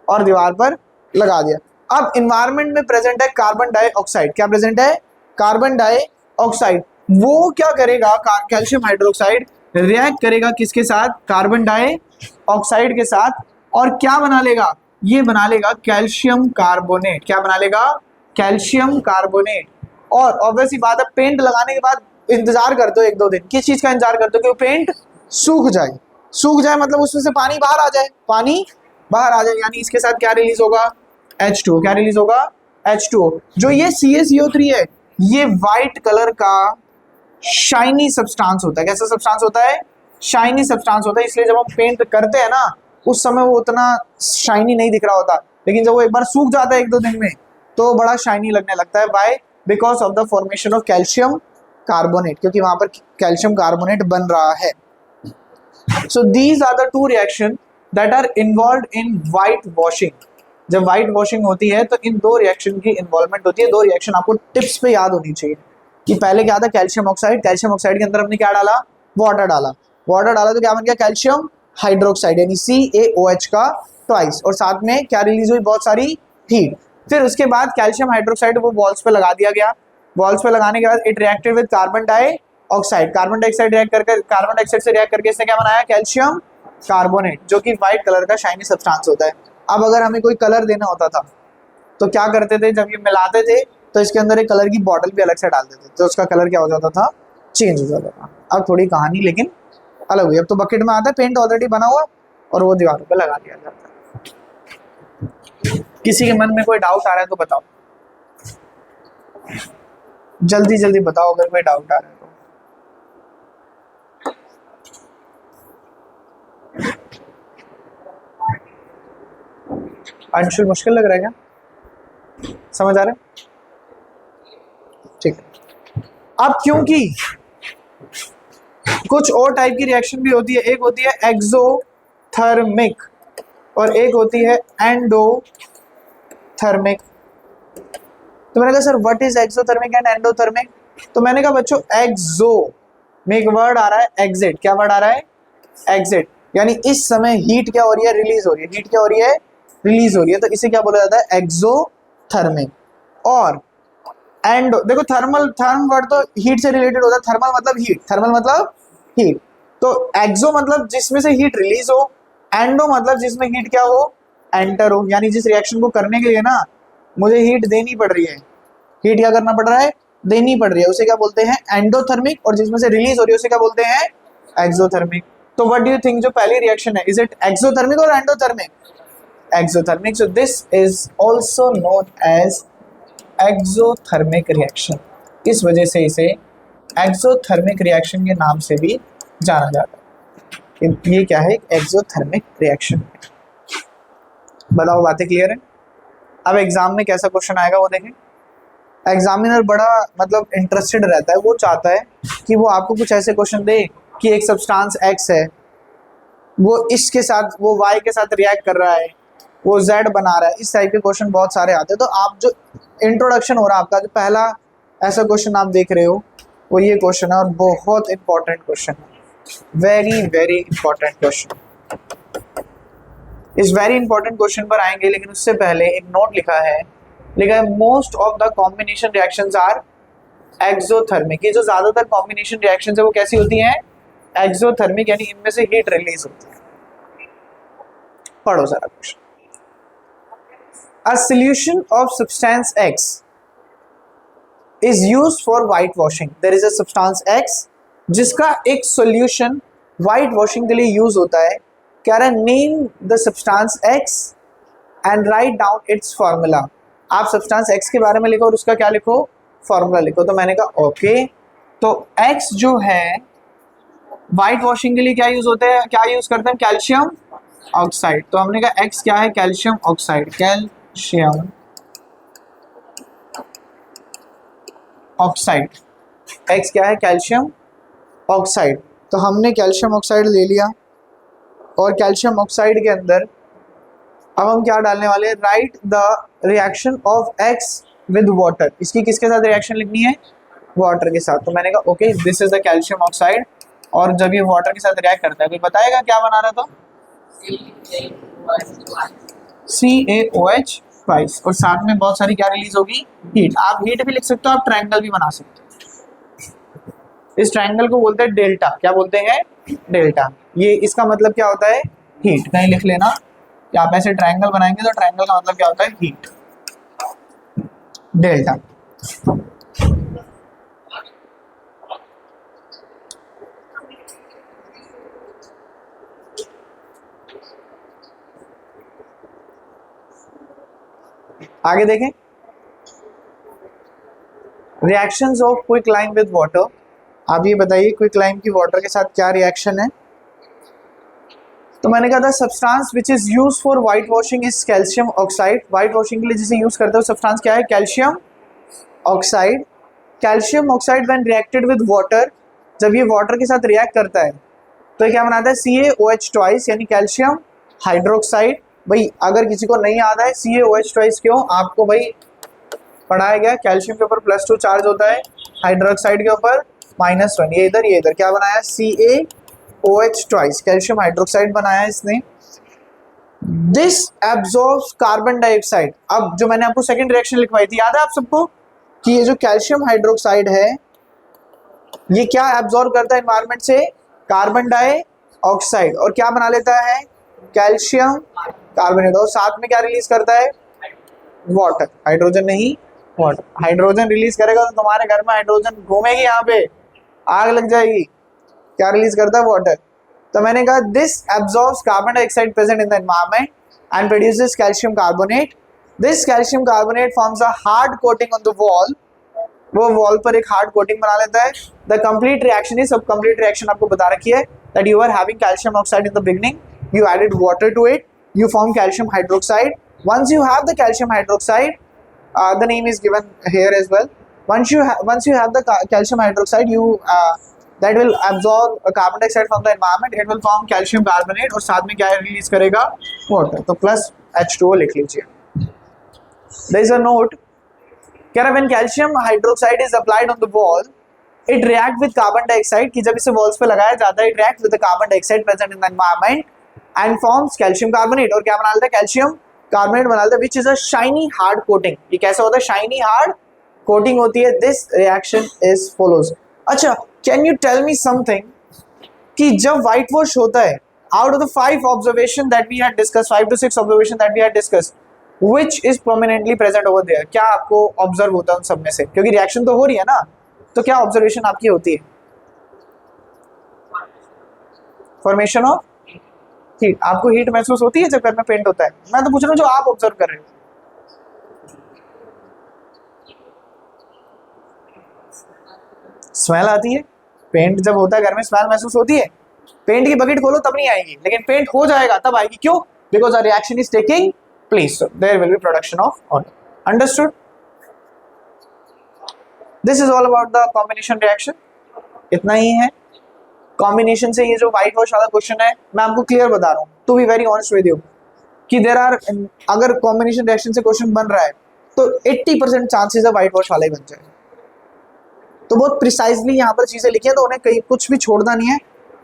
और दीवार पर लगा दिया। अब इन्वायरमेंट में प्रेजेंट है कार्बन डाइऑक्साइड। क्या प्रेजेंट है, कार्बन डाइऑक्साइड। वो क्या करेगा, कैल्शियम हाइड्रोक्साइड रिएक्ट करेगा किसके साथ, कार्बन डाइऑक्साइड के साथ, और क्या बना लेगा, ये बना लेगा कैल्शियम कार्बोनेट। क्या बना लेगा, कैल्शियम कार्बोनेट। और ऑब्वियसली बात है, पेंट लगाने के बाद इंतजार करते हो 1-2 दिन, किस चीज का इंतजार करते हो, कि वो पेंट सूख जाए। सूख जाए मतलब उसमें से पानी बाहर आ जाए, पानी बाहर आ जाए, यानी इसके साथ क्या रिलीज होगा, H2O। क्या रिलीज होगा, H2O। जो ये CaCO3 है, ये व्हाइट कलर का शाइनी सब्सटेंस होता है। कैसा सब्सटेंस होता है, शाइनी सब्सटेंस होता है। इसलिए जब हम पेंट करते हैं ना, उस समय वो उतना शाइनी नहीं दिख रहा होता, लेकिन जब वो एक बार सूख जाता है 1-2 दिन में, तो बड़ा शाइनी लगने लगता है। By because of the formation of calcium carbonate, क्योंकि वहां पर कैल्शियम कार्बोनेट बन रहा है। So these are the 2 reaction that are involve in white washing. जब व्हाइट वॉशिंग होती है तो इन 2 रिएक्शन की इन्वॉल्वमेंट होती है। 2 रिएक्शन आपको टिप्स पे याद होनी चाहिए कि पहले क्या था, कैल्शियम ऑक्साइड, कैल्शियम ऑक्साइड के अंदर हमने क्या डाला, वाटर डाला, वाटर डाला तो क्या बन गया, कैल्शियम हाइड्रोक्साइड यानी CaOH का ट्वाइस, और साथ में क्या रिलीज हुई, बहुत सारी हीट। फिर उसके बाद कैल्शियम हाइड्रोक्साइड वो वॉल्स पे लगा दिया गया। वॉल्स पे लगाने के बाद it reacted with carbon dioxide, carbon dioxide react करके, कार्बन डाइऑक्साइड से रिएक्ट करके इसने क्या बनाया, कैल्शियम कार्बोनेट, जो कि व्हाइट कलर का शाइनी सब्सटेंस होता है। अब अगर हमें कोई कलर देना होता था तो क्या करते थे, जब ये मिलाते थे तो इसके अंदर एक कलर की बॉटल भी अलग से डाल देते थे, तो उसका कलर क्या हो जाता था, चेंज हो जाता था। अब थोड़ी कहानी लेकिन अलग हुई। अब तो बकेट में आता है, पेंट ऑलरेडी बना हुआ, और वो दीवारों पे लगा दिया जाता है। किसी के मन में कोई डाउट आ रहा है तो बताओ, जल्दी जल्दी बताओ अगर कोई डाउट आ रहा है तो। अंशुल मुश्किल लग रहा है क्या, समझ आ रहा है, ठीक है। अब क्योंकि कुछ और टाइप की रिएक्शन भी होती है, एक होती है एक्सोथर्मिक और एक होती है एंडोथर्मिक। तो मैंने कहा sir what is exothermic and endothermic, तो मैंने कहा बच्चों एक्सो में एक वर्ड आ रहा है एग्जिट। क्या वर्ड आ रहा है, एग्जिट, यानी इस समय हीट क्या हो रही है, रिलीज हो रही है, हीट क्या हो रही है, रिलीज हो रही है, तो इसे क्या बोला जाता है, एक्सोथर्मिक। और एंडो, देखो थर्म वर्ड तो हीट से रिलेटेड होता है, थर्मल मतलब हीट, थर्मल मतलब हीट। तो एक्सो मतलब जिसमें से हीट रिलीज हो, एंडो मतलब जिसमें हीट क्या हो, एंटर हो, यानी जिस रिएक्शन को करने के लिए ना मुझे हीट देनी पड़ रही है, हीट क्या करना पड़ रहा है, देनी पड़ रही है, उसे क्या बोलते हैं, एंडोथर्मिक। और जिसमें से रिलीज हो रही है उसे क्या बोलते हैं, एक्सोथर्मिक। तो व्हाट डू यू थिंक, जो पहली रिएक्शन है, इज इट एक्सोथर्मिक और endothermic, exothermic. So this is also known as exothermic reaction, इस वजह से इसे एक्सोथर्मिक रिएक्शन के नाम से भी जाना जाता है। ये क्या है, एक्सोथर्मिक रिएक्शन। बताओ बातें क्लियर है। अब एग्जाम में कैसा क्वेश्चन आएगा वो देखें। एग्जामिनर बड़ा मतलब इंटरेस्टेड रहता है, वो चाहता है कि वो आपको कुछ ऐसे क्वेश्चन दे कि एक सब्सटेंस एक्स है, वो इसके साथ, वो y के साथ रिएक्ट कर रहा है, वो z बना रहा है, इस टाइप के क्वेश्चन बहुत सारे आते हैं। तो आप जो इंट्रोडक्शन हो रहा है आपका, जो पहला ऐसा क्वेश्चन आप देख रहे हो वो ये क्वेश्चन है, और बहुत इंपॉर्टेंट क्वेश्चन है, वेरी वेरी इंपॉर्टेंट क्वेश्चन। इस वेरी इंपॉर्टेंट क्वेश्चन पर आएंगे, लेकिन उससे पहले एक नोट लिखा है most of the combination reactions are exothermic. ये जो ज्यादातर कॉम्बिनेशन रिएक्शंस है वो कैसी होती हैं? एक्सोथर्मिक, यानी इनमें से हीट रिलीज होती है। पढ़ो सारा question. A solution of substance X is used for white washing. There is a substance X जिसका एक solution white washing के लिए use होता है। कह रहा है name the substance X and write down its formula. आप substance X के बारे में लिखो और उसका क्या लिखो? फॉर्मूला लिखो। तो मैंने कहा ओके, तो X जो है व्हाइट वॉशिंग के लिए क्या यूज होता है, क्या यूज करते हैं? Calcium oxide. तो हमने कहा X क्या है? Calcium oxide, calcium oxide. X क्या है? Calcium oxide. तो हमने कैल्शियम ऑक्साइड ले लिया, और कैल्शियम ऑक्साइड के अंदर अब हम क्या डालने वाले हैं? Right the reaction of X with water. इसकी किसके साथ रिएक्शन लिखनी है? वाटर के साथ। तो मैंने कहा okay, this is the calcium oxide, और जब ये वाटर के साथ रिएक्ट करता है, कोई बताएगा क्या बना रहा था? CaOH ट्वाइस, और साथ में बहुत सारी क्या रिलीज होगी? हीट। आप हीट भी लिख सकते हो, आप ट्रायंगल भी बना सकते हो। इस ट्रायंगल को बोलते हैं डेल्टा। क्या बोलते हैं? डेल्टा। ये इसका मतलब क्या होता है? हीट। कहीं लिख लेना कि आप ऐसे ट्रायंगल बनाएंगे तो ट्रायंगल का मतलब क्या होता है? Heat, delta. आगे देखें, reactions of quick lime with water. आप ये बताइए क्विक लाइम की वाटर के साथ क्या रिएक्शन है? तो मैंने कहा था substance which is use for white washing is calcium oxide. White washing के लिए जिसे यूज करते हो सब्सटेंस क्या है? Calcium oxide. Calcium oxide when reacted with water, जब ये वाटर के साथ रिएक्ट करता है तो ये क्या बनाता है? CaOH ट्वाइस, यानी कैल्शियम हाइड्रोक्साइड। भाई अगर किसी को नहीं याद है CaOH ट्वाइस क्यों, आपको भाई पढ़ाया गया, कैल्शियम के ऊपर +2 चार्ज होता है, हाइड्रोक्साइड के ऊपर -1। ये इधर क्या बनाया? CaOH ट्वाइस, कैल्शियम हाइड्रोक्साइड बनाया इसने। This absorbs carbon dioxide. अब जो मैंने आपको सेकंड रिएक्शन लिखवाई थी, याद है आप सबको कि ये जो कैल्शियम हाइड्रोक्साइड है ये क्या एब्जॉर्ब करता है एनवायरनमेंट से? कार्बन डाइऑक्साइड, और क्या बना लेता है? कैल्शियम कार्बोनेट, और साथ में क्या रिलीज करता है? वाटर। हाइड्रोजन नहीं, वाटर। हाइड्रोजन रिलीज करेगा तो तुम्हारे घर में हाइड्रोजन घूमेगी, यहाँ पे आग लग जाएगी। क्या रिलीज करता है? वाटर। तो मैंने कहा this absorbs carbon dioxide present in the environment and produces calcium carbonate. This calcium carbonate forms a hard coating on the wall. वो वॉल पर एक हार्ड कोटिंग बना लेता है। द कंप्लीट रिएक्शन इज, सब कंप्लीट रिएक्शन आपको बता रखी है, that you are having calcium oxide in the beginning, you added water to it, you form calcium hydroxide. Once you have the calcium hydroxide, the name is given here as well. Once you have the calcium hydroxide, you that will absorb carbon dioxide from the environment. It will form calcium carbonate, और साथ में क्या release करेगा? Water. तो plus H2O लिख लीजिए। There is a note, कह रहा when calcium hydroxide is applied on the wall, it react with carbon dioxide, कि जब इसे वॉल्स पे लगाया जाता है, it react with the carbon dioxide present in the environment and forms calcium carbonate, और क्या बना लेता है? कैल्शियम कार्बोनेट बना लेता है, which is a shiny hard coating। ये कैसा होता है? shiny hard coating होती है। This reaction is follows। अच्छा, can you tell me something कि जब white wash होता है, out of the 5 observation that we had discussed, 5 to 6 observation that we had discussed, which is prominently present over there? क्या आपको observe होता है उन सब में से? क्योंकि रिएक्शन तो हो रही है ना, तो क्या ऑब्जर्वेशन आपकी होती है? Formation of heat. आपको हीट महसूस होती है जब घर में पेंट होता है? मैं तो पूछ रहा हूँ जो आप ऑब्जर्व कर रहे हो। स्मेल आती है? पेंट जब होता है घर में स्मेल महसूस होती है? पेंट की बकेट खोलो तब नहीं आएगी, लेकिन पेंट हो जाएगा तब आएगी। क्यों? Because a reaction is taking place, there will be production of oil. Understood? This is all about the combination reaction. इतना ही है। कॉम्बिनेशन से ये जो व्हाइट वॉश वाला क्वेश्चन है, मैं आपको क्लियर बता रहा हूँ, to be very honest with you, कि देर आर, अगर कॉम्बिनेशन रिएक्शन से क्वेश्चन बन रहा है तो 80% चांसेस है व्हाइट वॉश वाला ही बन जाए। तो बहुत प्रिसाइजली यहाँ पर चीजें लिखी है, तो उन्हें कहीं कुछ भी छोड़ना नहीं है,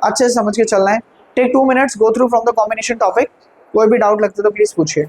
अच्छे से समझ के चलना है। Take 2 minutes, go through from the combination topic. कोई भी डाउट लगता है तो प्लीज पूछिए।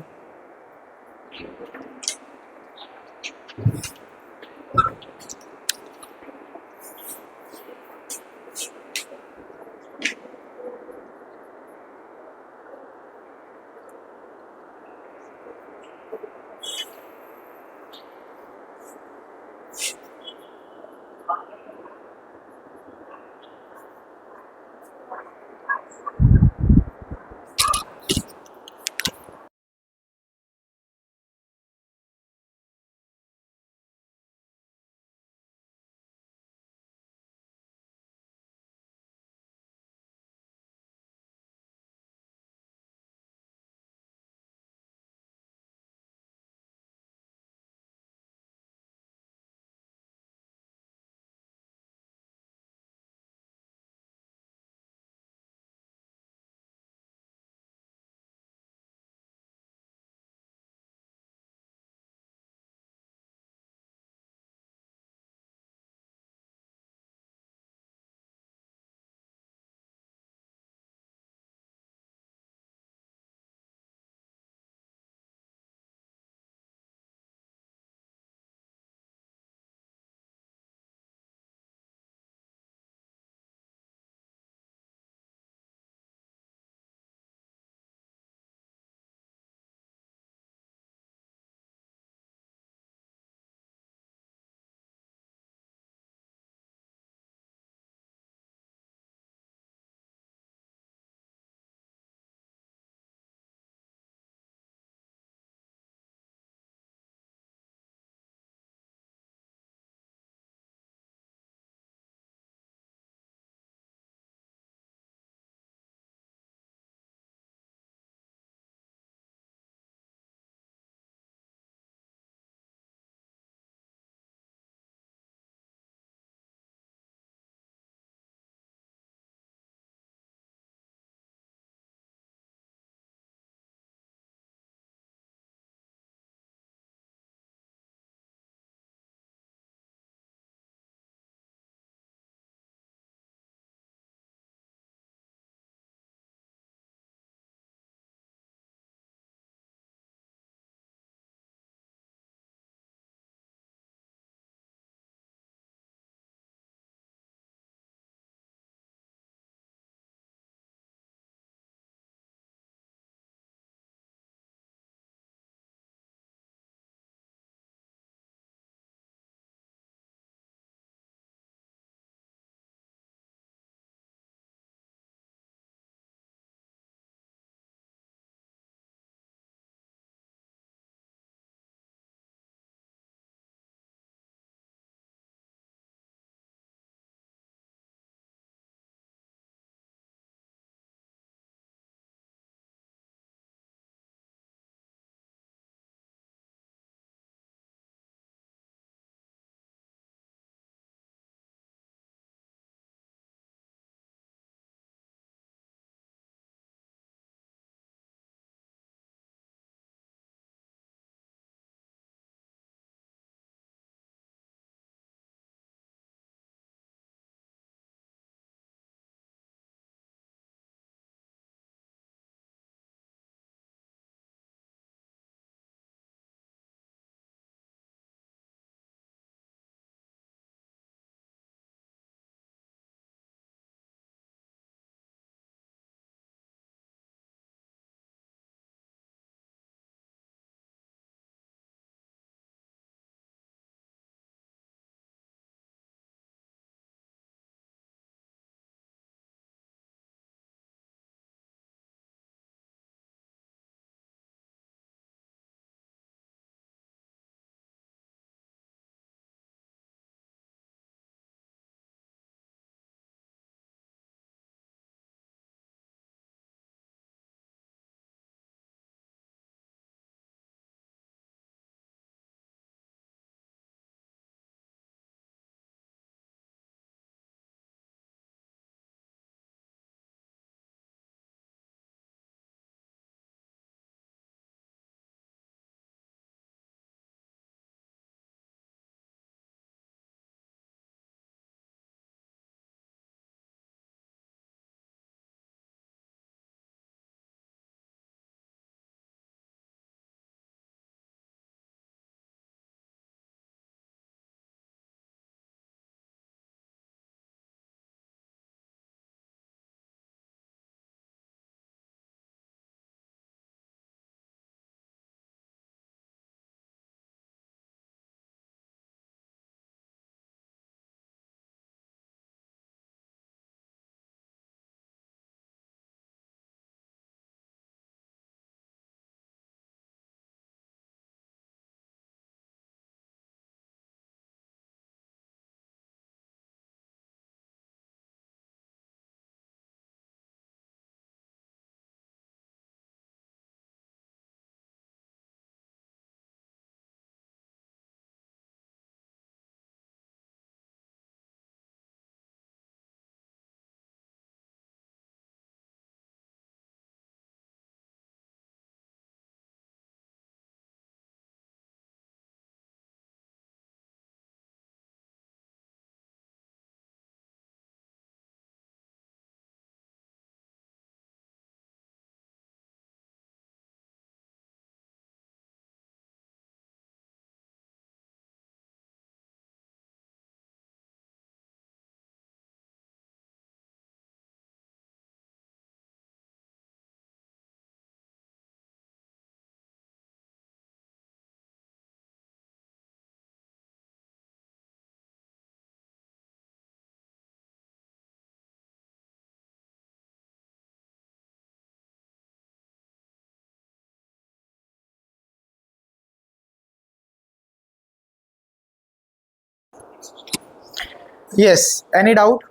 Yes, any doubt?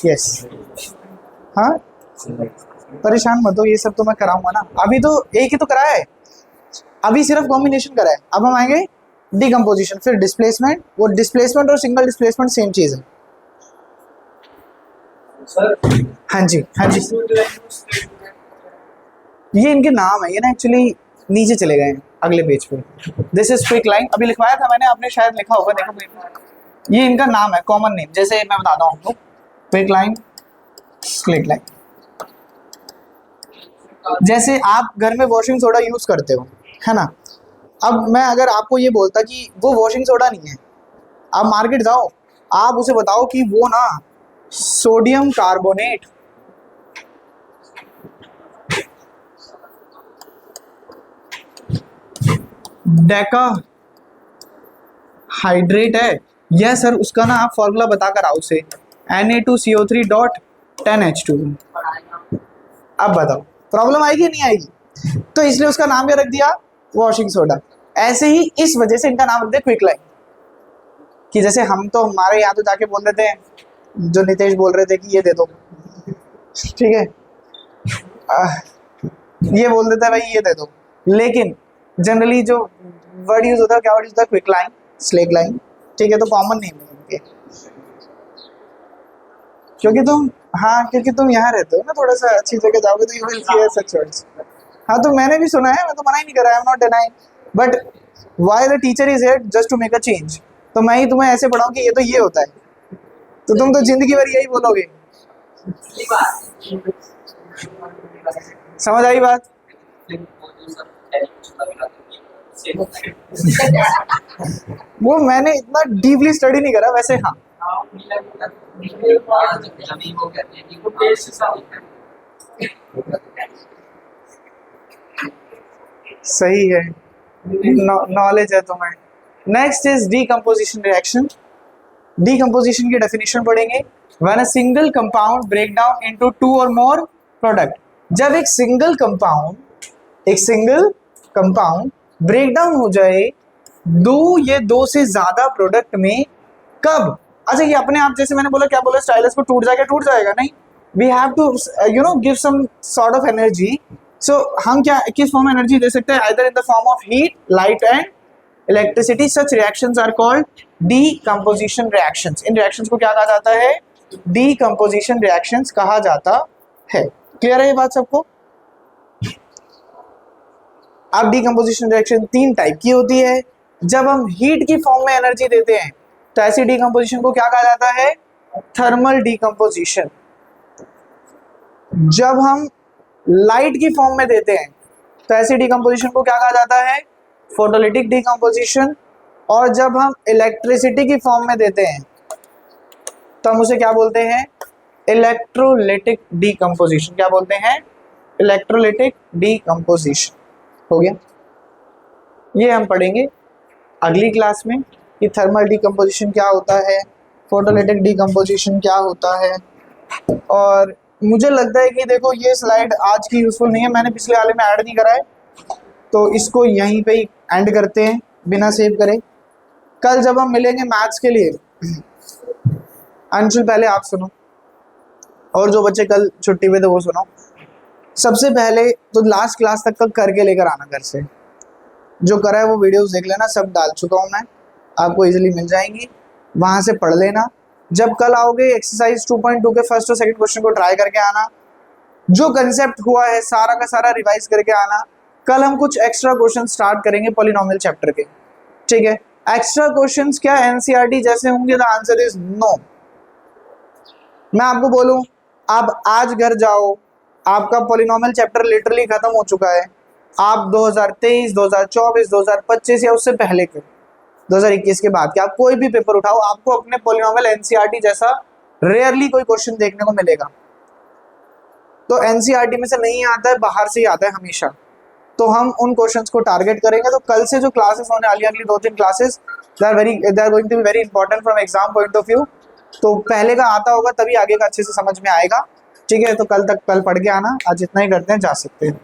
यस, हाँ परेशान मत हो, ये सब तो मैं कराऊंगा ना। अभी तो एक ही तो कराया है, अभी सिर्फ कॉम्बिनेशन करा है। अब हम आएंगे डिकम्पोजिशन, फिर डिस्प्लेसमेंट। वो डिस्प्लेसमेंट और सिंगल डिस्प्लेसमेंट सेम चीज है। सर हाँ जी, हाँ जी, ये इनके नाम है, ये ना एक्चुअली नीचे चले गए हैं अगले पेज पे। दिस इज क्विक लाइन, अभी लिखवाया था मैंने, आपने शायद लिखा होगा, देखो ये इनका नाम है, कॉमन नेम। जैसे मैं बताता हूँ आपको, क्विक लाइन, क्विक लाइन। जैसे आप घर में वॉशिंग सोडा यूज करते हो, है ना। अब मैं अगर आपको ये बोलता कि वो वॉशिंग सोडा नहीं है, आप मार्केट जाओ, आप उसे बताओ कि वो ना सोडियम कार्बोनेट डेका हाइड्रेट है। यह सर उसका ना आप फॉर्मूला बताकर आओ उसे, Na2CO3.10H2। अब बताओ प्रॉब्लम आएगी नहीं आएगी? तो इसलिए उसका नाम क्या रख दिया, वॉशिंग सोडा। ऐसे ही इस वजह से इनका नाम रख दिया क्विक लाइन, कि जैसे हम तो हमारे यहाँ तो जाके बोल देते हैं, जो नितेश बोल रहे थे कि ये दे दो, ठीक है, ये बोल देता है भाई ये दे दो, लेकिन जनरली जो वर्ड यूज होता है, क्या वर्ड यूज होता है, क्विक लाइन, स्लेक लाइन, ठीक है। तो कॉमन नेम है उनके, क्योंकि तुम यहाँ रहते हो ना, थोड़ा सा अच्छी जगह जाओगे तो you will hear such words. हाँ तो मैंने भी सुना है, मैं तो मना ही नहीं कर रहा, I am not denying, but why the teacher is here just to make a change. तो मैं ही तुम्हें ऐसे पढ़ाऊं कि ये तो ये होता है, तो तुम तो जिंदगी भर यही बोलोगे। समझ आई बात? वो मैंने इतना डीपली स्टडी नहीं करा वैसे, हाँ सही है, नॉलेज है तुम्हें। Next is decomposition reaction. Decomposition की डेफिनेशन पढ़ेंगे। When a single compound break down into two और मोर प्रोडक्ट। जब एक सिंगल कंपाउंड ब्रेक डाउन हो जाए दो से ज्यादा प्रोडक्ट में, कब? अच्छा ये अपने आप, जैसे मैंने बोला, क्या बोला, स्टाइलस को टूट जाएगा नहीं, we have to give some sort of energy. So हम क्या, किस फॉर्म में एनर्जी दे सकते हैं? Either in the form of heat, light and electricity. Such reactions are called decomposition reactions. इन रिएक्शंस को क्या कहा जाता है? डीकम्पोजिशन रिएक्शंस कहा जाता है। क्लियर है ये बात सबको? अब डीकम्पोजिशन रिएक्शन तीन टाइप की होती है। जब हम हीट की फॉर्म में एनर्जी देते हैं तो ऐसी डीकम्पोजिशन को क्या कहा जाता है? Thermal decomposition. जब हम लाइट की फॉर्म में देते हैं तो ऐसी डीकम्पोजिशन को क्या कहा जाता है? Photolytic decomposition. और जब हम इलेक्ट्रिसिटी की फॉर्म में देते हैं तो हम उसे क्या बोलते हैं? Electrolytic decomposition. क्या बोलते हैं? Electrolytic decomposition. हो गया? ये हम पढ़ेंगे अगली क्लास में कि थर्मल डीकम्पोजिशन क्या होता है, फोटोलिटिक डीकम्पोजिशन क्या होता है। और मुझे लगता है कि देखो ये स्लाइड आज की यूजफुल नहीं है, मैंने पिछले वाले में ऐड नहीं करा है, तो इसको यहीं पे ही एंड करते हैं बिना सेव करे। कल जब हम मिलेंगे मैथ्स के लिए, अंशुल पहले आप सुनो, और जो बच्चे कल छुट्टी पे थे वो सुनो। सबसे पहले तो लास्ट क्लास तक का करके लेकर आना घर से, जो करा है वो वीडियोस देख लेना, सब डाल चुका हूँ मैं, आपको इजीली मिल जाएंगी, वहाँ से पढ़ लेना। जब कल आओगे एक्सरसाइज 2.2 के फर्स्ट और सेकंड क्वेश्चन को ट्राई करके आना, जो कंसेप्ट हुआ है सारा का सारा रिवाइज करके आना। कल हम कुछ एक्स्ट्रा क्वेश्चन स्टार्ट करेंगे पॉलिनोमियल चैप्टर के, ठीक है। एक्स्ट्रा क्वेश्चंस क्या एनसीईआरटी जैसे होंगे? The answer is no. मैं आपको बोलूं, आप आज घर जाओ, आपका पॉलिनोमियल चैप्टर लिटरली खत्म हो चुका है। आप 2023, 2024, 2025 या उससे पहले के 2021 के बाद के आप कोई भी पेपर उठाओ, आपको अपने पॉलिनोमियल एनसीईआरटी जैसा रेयरली कोई क्वेश्चन देखने को मिलेगा। तो एनसीईआरटी में से नहीं आता है, बाहर से ही आता है हमेशा। तो हम उन क्वेश्चंस को टारगेट करेंगे। तो कल से जो क्लासेस होने वाली अगली 2-3 classes, they are going to be very important from exam point of view. तो पहले का आता होगा तभी आगे का अच्छे से समझ में आएगा, ठीक है। तो कल पढ़ के आना, आज इतना ही करते हैं, जा सकते हैं।